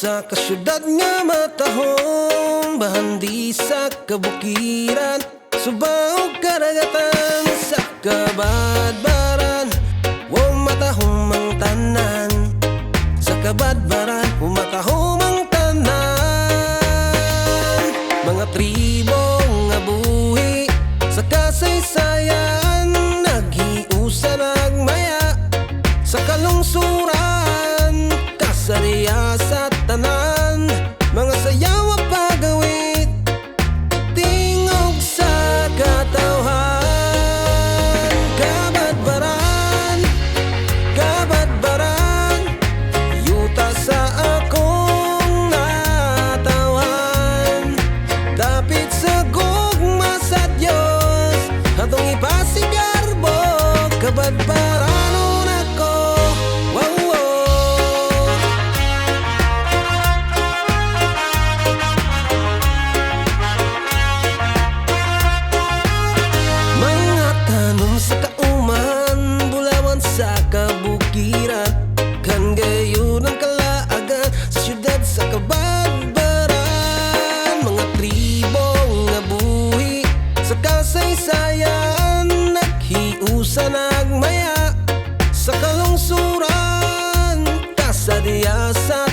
sa kasyudad nga matahong, bahandi sa kabukiran, subaw karagatan sa kabadbaran. Wow matahong mang tanan, sa kabadbaran matahong mang tanan. Mga tribo nga buhi sa kasaysayan, naghiusa nagmaya sa kalungsuran, kasariya sa tanan. Mga sayaw at pagawit, tingog sa katawhan. Kabadbaran, kabadbaran, yuta sa akong natawan. Dapit sa gugma sa Diyos, atong ipasigarbo. Kabadbaranon ako, wow, wow. Mga tanong sa kauman, bulawan sa kabukiran, kan gayon ang kalaagan sa syudad sa kabadbaran. Mga tribo nga buhi sa kasaysayan, naghiusa nagmaya sa kalungsuran, kasadiya sa